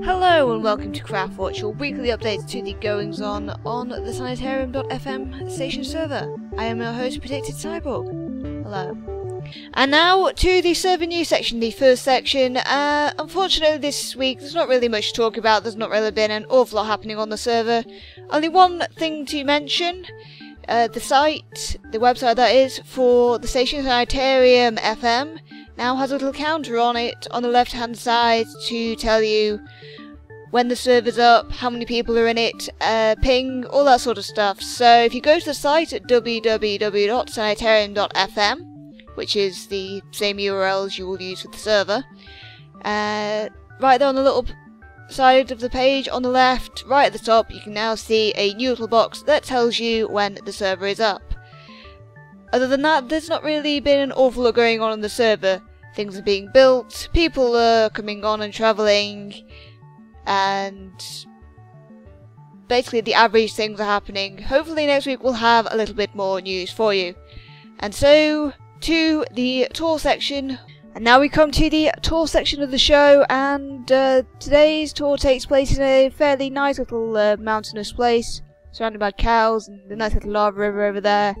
Hello and welcome to Craftwatch, your weekly updates to the goings-on the Sanitarium.FM station server. I am your host, Predicted Cyborg. Hello. And now to the server news section, the first section. Unfortunately this week there's not really much to talk about, there's not really been an awful lot happening on the server. Only one thing to mention, the website that is, for the station Sanitarium.FM now has a little counter on it on the left hand side to tell you when the server's up, how many people are in it, ping, all that sort of stuff. So if you go to the site at www.sanitarium.fm, which is the same URL as you will use with the server, right there on the little side of the page on the left, right at the top, you can now see a new little box that tells you when the server is up. Other than that, there's not really been an awful lot going on the server. Things are being built, people are coming on and travelling, and basically the average things are happening. Hopefully next week we'll have a little bit more news for you. And so, to the tour section. And now we come to the tour section of the show, and today's tour takes place in a fairly nice little mountainous place, surrounded by cows and the nice little lava river over there.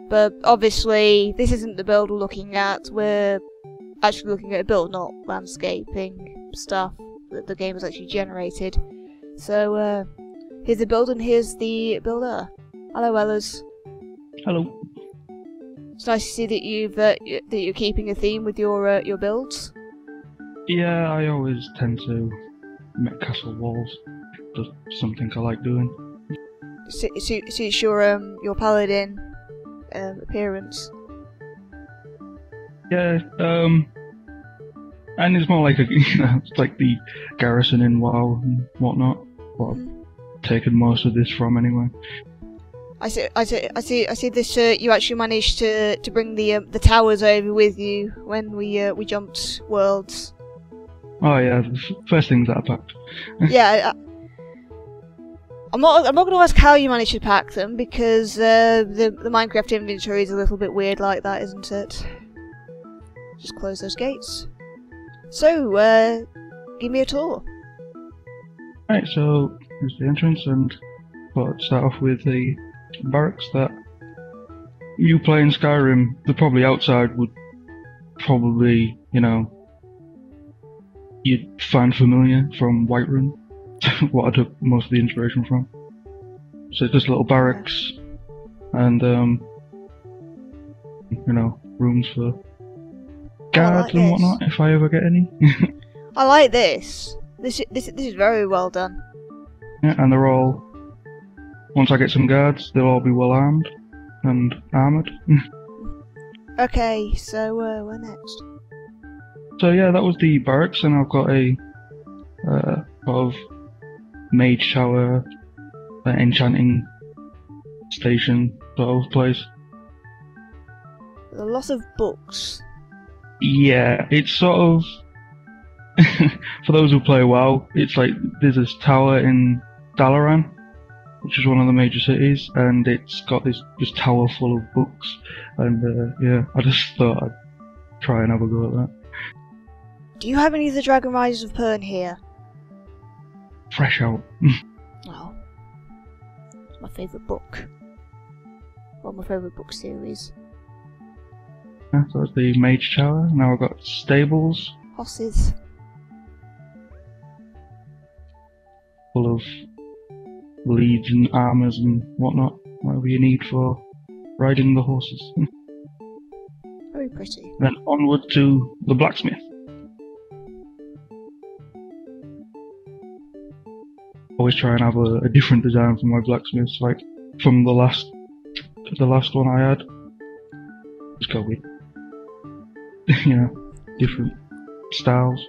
But obviously, this isn't the build we're looking at, we're actually looking at a build, not landscaping stuff that the game has actually generated. So, here's the build and here's the builder. Hello, Ellers. Hello. It's nice to see that you're keeping a theme with your builds. Yeah, I always tend to make castle walls. Just something I like doing. Suits your paladin appearance. Yeah, and it's more like it's like the garrison in WoW and whatnot. What I've taken most of this from anyway. I see. This. You actually managed to bring the towers over with you when we jumped worlds. Oh yeah, the first things that I packed. Yeah. I'm not going to ask how you managed to pack them, because the Minecraft inventory is a little bit weird like that, isn't it? Just close those gates. So, give me a tour. Right, so here's the entrance, and but start off with the barracks that you play in Skyrim. The probably outside would probably, you'd find familiar from Whiterun. What I took most of the inspiration from. So just little barracks and rooms for guards and whatnot if I ever get any. I like this. This is very well done. Yeah, and they're all, once I get some guards, they'll all be well armed and armoured. Okay, so where next? So yeah, that was the barracks, and I've got a sort of mage tower, enchanting station sort of place. A lot of books. Yeah, it's sort of for those who play WoW, it's like there's this tower in Dalaran, which is one of the major cities, and it's got this tower full of books, and yeah, I just thought I'd try and have a go at that. Do you have any of the Dragon Riders of Pern here? Fresh out. Oh, it's my favourite book. Well, my favourite book series. Yeah, so that's the mage tower. Now I've got stables. Horses. Full of leads and armours and whatnot. Whatever you need for riding the horses. Very pretty. Then onward to the blacksmith. Always try and have a different design for my blacksmiths, like from the last one I had. Just go with, different styles.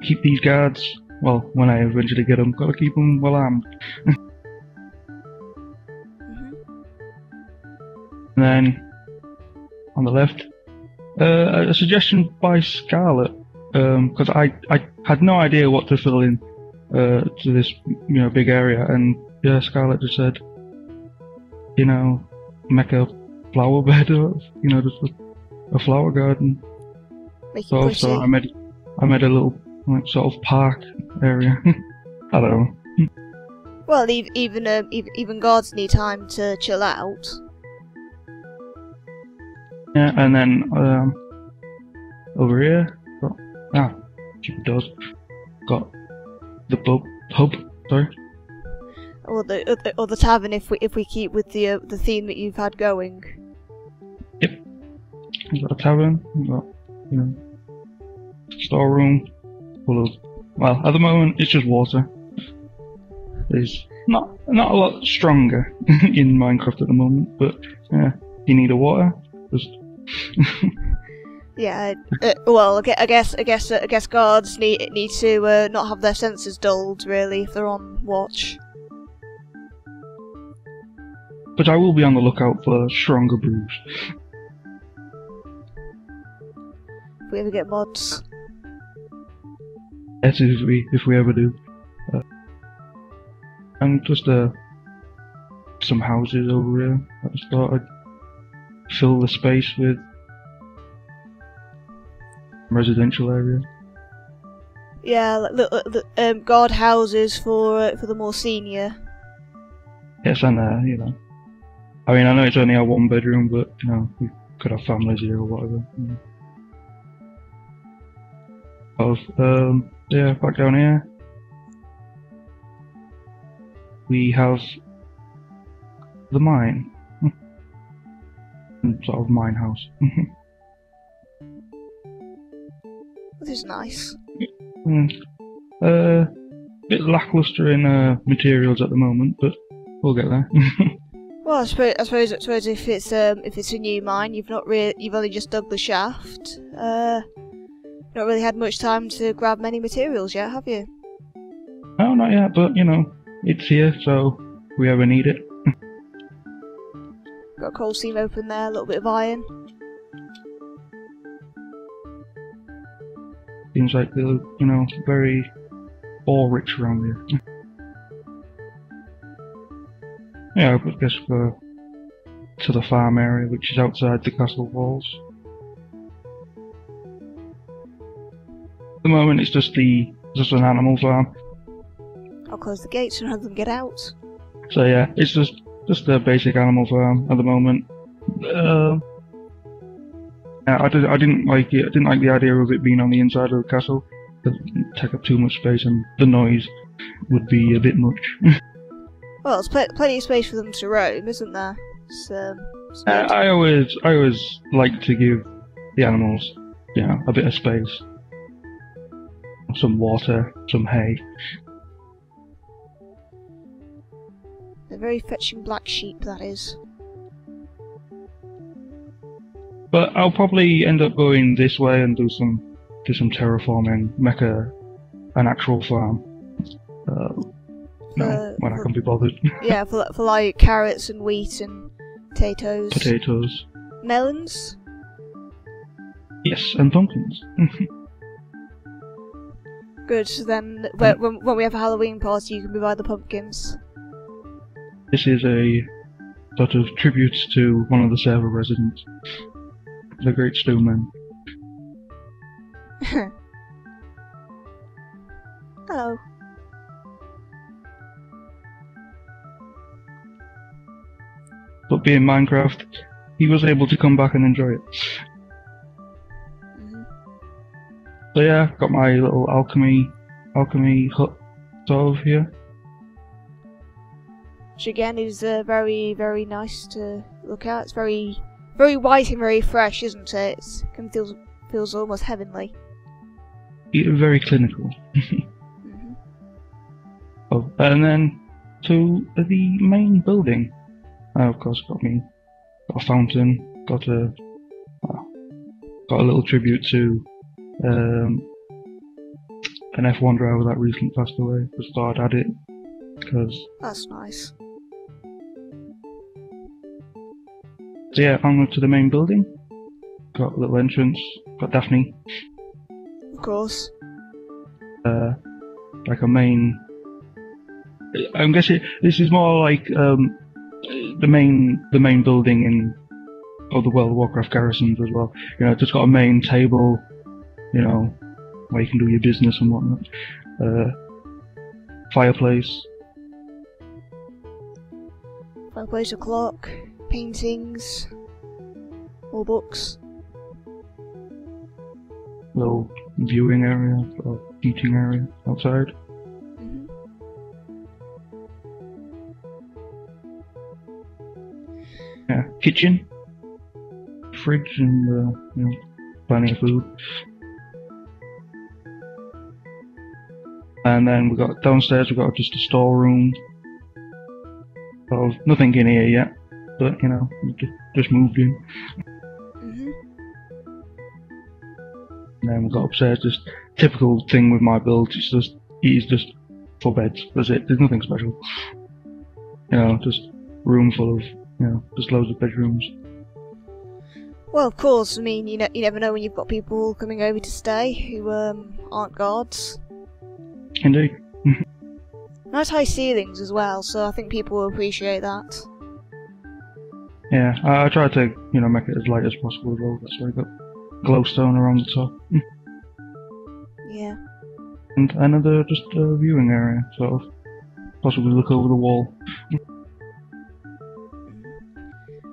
Keep these guards, well, when I eventually get them, gotta keep them well armed. And then, on the left, a suggestion by Scarlet, because I had no idea what to fill in to this big area, and yeah, Scarlet just said, make a flower bed or just a flower garden. Make it So, pretty. so I made a little like sort of park area. I don't know. Well, even guards need time to chill out. Yeah, and then over here, stupid doors. Got the pub. Sorry. Or the tavern if we keep with the theme that you've had going. Yep. We've got a tavern. We've got storeroom full of, well, at the moment it's just water. There's not a lot stronger in Minecraft at the moment, but yeah, you need a water. Just Yeah. Well, I guess guards need to not have their senses dulled really if they're on watch. But I will be on the lookout for stronger brews. If we ever get mods. Yes, if we ever do. And just some houses over here. I just thought I'd fill the space with residential area. Yeah, guard houses for the more senior. Yes, and I mean, I know it's only a 1 bedroom, but we could have families here or whatever. Yeah, back down here we have the mine, sort of mine house. This is nice. Bit lackluster in materials at the moment, but we'll get there. Well, I suppose if it's a new mine, you've only just dug the shaft. Not really had much time to grab many materials yet, have you? No, not yet, but it's here, so if we ever need it. Got a coal seam open there, a little bit of iron. Seems like they're, very ore rich around here. Yeah, I guess we're to the farm area, which is outside the castle walls. At the moment, it's just an animal farm. I'll close the gates so none of them get out. So yeah, it's just a basic animal farm at the moment. Yeah, I didn't like it. I didn't like the idea of it being on the inside of the castle. It would take up too much space, and the noise would be a bit much. Well, there's plenty of space for them to roam, isn't there? It's I always like to give the animals, a bit of space, some water, some hay. A very fetching black sheep, that is. But I'll probably end up going this way and do some terraforming, make an actual farm. When I can be bothered. Yeah, for like carrots and wheat and potatoes. Potatoes. Melons? Yes, and pumpkins. Good, so then when we have a Halloween party you can buy the pumpkins. This is a sort of tribute to one of the server residents, the Great Stewman. Hello. But being Minecraft, he was able to come back and enjoy it. So yeah, got my little alchemy hut sort of here. Which again is very, very nice to look at. It's very, very white and very fresh, isn't it? It feels almost heavenly. Yeah, very clinical. Oh, and then to the main building. Of course, got a fountain, got a little tribute to an F1 driver that recently passed away. Just thought I'd add it because that's nice. So yeah, on to the main building. Got a little entrance. Got Daphne. Of course. Like a main. I'm guessing this is more like the main building in the World of Warcraft garrisons as well. It's got a main table you know, where you can do your business and whatnot. Fireplace. Fireplace, a clock, paintings, more books. Little viewing area or eating area outside. Mm-hmm. Yeah, kitchen, fridge, and you know, plenty of food. And then we got downstairs. We got just a storeroom. So nothing in here yet, but you know, we just moved in. Mm-hmm. And then we got upstairs. Just typical thing with my build. It's just 4 beds. That's it. There's nothing special. You know, just room full of, you know, just loads of bedrooms. Well, of course. I mean, you never know when you've got people coming over to stay who aren't guards. Indeed. Nice high ceilings as well, so I think people will appreciate that. Yeah, I tried to, you know, make it as light as possible as well. That's why I got glowstone around the top. Yeah. And another just viewing area, sort of. Possibly look over the wall.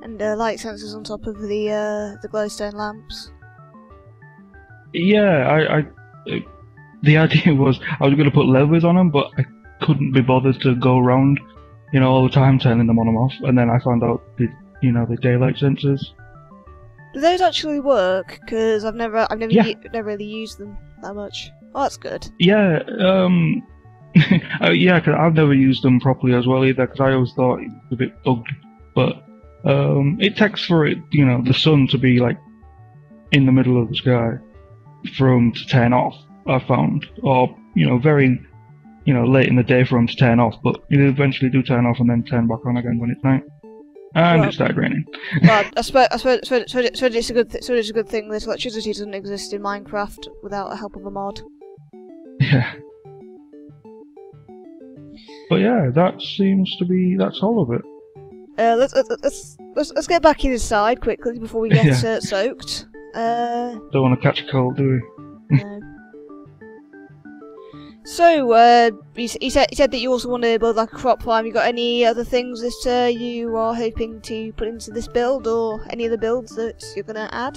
And light sensors on top of the glowstone lamps. Yeah, the idea was I was going to put levers on them, but I couldn't be bothered to go around, you know, all the time turning them on and off. And then I found out the daylight sensors. Do those actually work? Because I've never Yeah. never really used them that much. Oh, that's good. Yeah, yeah, cause I've never used them properly as well either, because I always thought it was a bit bugged. But it takes for it, you know, the sun to be like in the middle of the sky for them to turn off. I found, or you know, very, you know, late in the day for them to turn off, but they eventually do turn off and then turn back on again when it's night. And Well- it started raining. Well, I suppose it's a good thing that electricity doesn't exist in Minecraft without the help of a mod. Yeah. But yeah, that's all of it. Let's get back inside quickly before we get Yeah. soaked. Don't want to catch a cold, do we? No. So, he said that you also want to build like a crop farm. You got any other things that you are hoping to put into this build, or any other builds that you're gonna add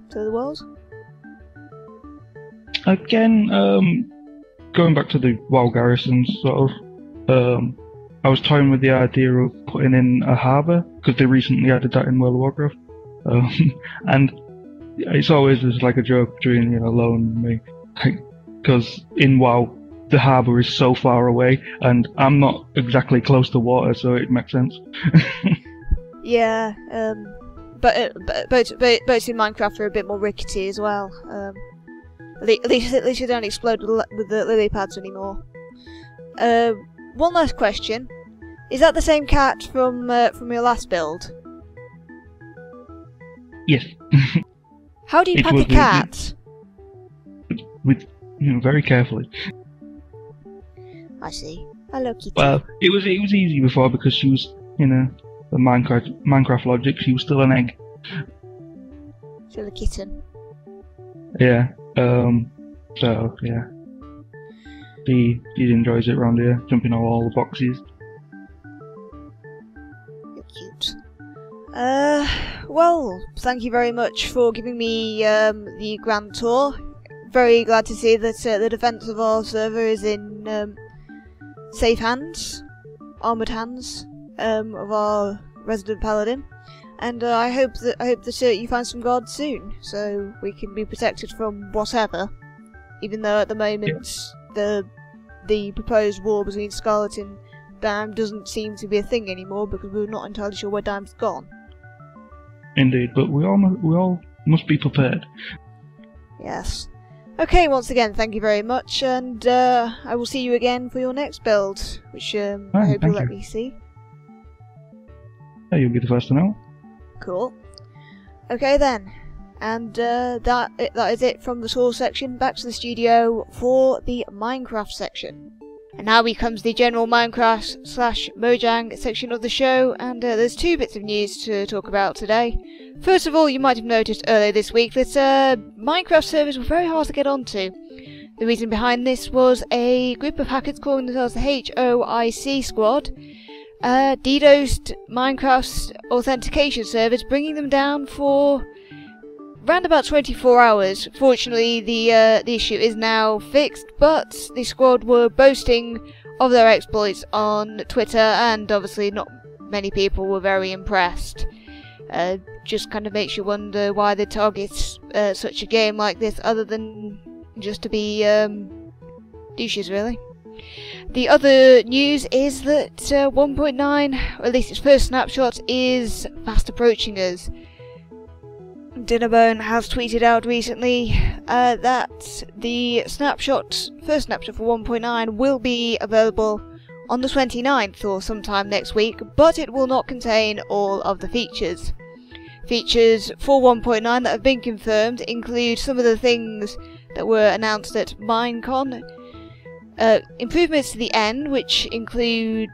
to the world? Again, going back to the WoW garrisons, sort of, I was toying with the idea of putting in a harbour, because they recently added that in World of Warcraft. And it's always just like a joke between, you know, Lo and me. Because in WoW, the harbour is so far away, and I'm not exactly close to water, so it makes sense. Yeah, but boats in Minecraft are a bit more rickety as well. At least you don't explode with the lily pads anymore. One last question: is that the same cat from your last build? Yes. How do you It pack was a cat? with you know, very carefully. I see. Hello, kitty. Well, it was easy before because she was, you know, the Minecraft logic. She was still an egg. Still a kitten. Yeah. So yeah. She enjoys it around here, jumping on all the boxes. You're cute. Well, thank you very much for giving me the grand tour. Very glad to see that the defence of our server is in safe hands, armoured hands of our resident paladin, and I hope that you find some guards soon, so we can be protected from whatever. Even though at the moment the proposed war between Scarlet and Dime doesn't seem to be a thing anymore because we're not entirely sure where Dime's gone. Indeed, but we all must be prepared. Yes. Okay, once again, thank you very much, and I will see you again for your next build, which I hope you'll thank let you. me see. Yeah, you'll be the first to know. Cool. Okay then, and that is it from the tour section. Back to the studio for the Minecraft section. And now becomes the general Minecraft / Mojang section of the show, and there's two bits of news to talk about today. First of all, you might have noticed earlier this week that Minecraft servers were very hard to get onto. The reason behind this was a group of hackers calling themselves the HOIC Squad DDoSed Minecraft's authentication servers, bringing them down for around about 24 hours. Fortunately, the issue is now fixed, but the squad were boasting of their exploits on Twitter, and obviously not many people were very impressed. Just kind of makes you wonder why they target such a game like this, other than just to be douches, really. The other news is that 1.9, or at least its first snapshot, is fast approaching us. Dinnerbone has tweeted out recently that the first snapshot for 1.9 will be available on the 29th or sometime next week, but it will not contain all of the features. Features for 1.9 that have been confirmed include some of the things that were announced at Minecon. Improvements to the end, which include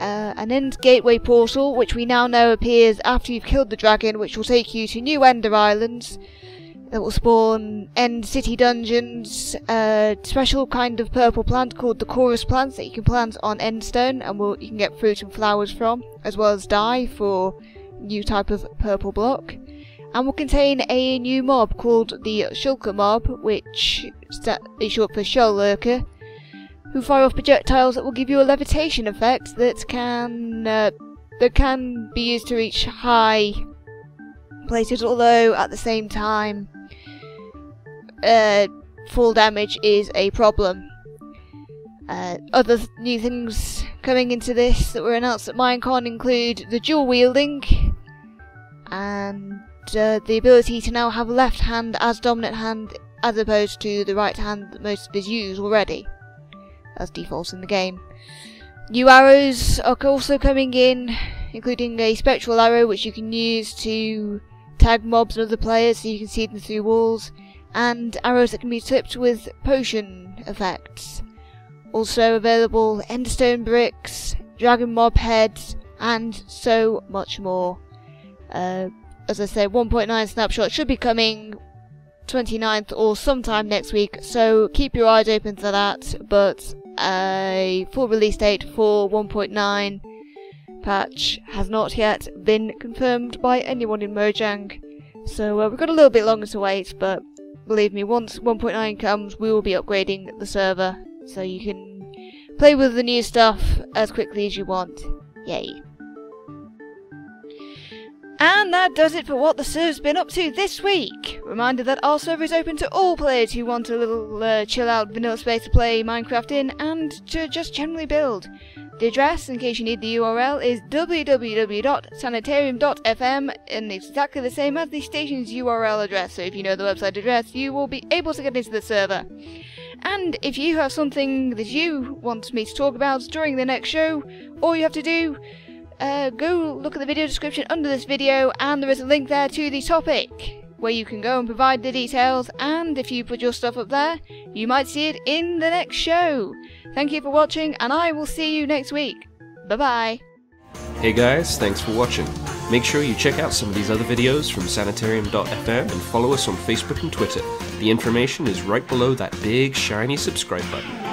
an end gateway portal, which we now know appears after you've killed the dragon, which will take you to new Ender Islands that will spawn end city dungeons, a special kind of purple plant called the chorus plants that you can plant on endstone and you can get fruit and flowers from, as well as dye for new type of purple block, and will contain a new mob called the Shulker mob, which is short for Shell Lurker, who fire off projectiles that will give you a levitation effect that can be used to reach high places, although at the same time fall damage is a problem. Other new things coming into this that were announced at Minecon include the dual wielding and the ability to now have left hand as dominant hand as opposed to the right hand that most of us use already as defaults in the game. New arrows are also coming in, including a spectral arrow which you can use to tag mobs and other players so you can see them through walls, and arrows that can be tipped with potion effects. Also available endstone bricks, dragon mob heads, and so much more. As I said, 1.9 snapshot should be coming 29th or sometime next week, so keep your eyes open for that, but a full release date for 1.9 patch has not yet been confirmed by anyone in Mojang, so we've got a little bit longer to wait, but believe me, once 1.9 comes we will be upgrading the server so you can play with the new stuff as quickly as you want. Yay. And that does it for what the server's been up to this week. Reminder that our server is open to all players who want a little chill out vanilla space to play Minecraft in and to just generally build. The address, in case you need the URL, is www.sanitarium.fm, and it's exactly the same as the station's URL address, so if you know the website address you will be able to get into the server. And if you have something that you want me to talk about during the next show, all you have to do, go look at the video description under this video, and there is a link there to the topic where you can go and provide the details, and if you put your stuff up there you might see it in the next show. Thank you for watching, and I will see you next week. Bye bye. Hey guys, thanks for watching. Make sure you check out some of these other videos from Sanitarium.FM and follow us on Facebook and Twitter. The information is right below that big shiny subscribe button.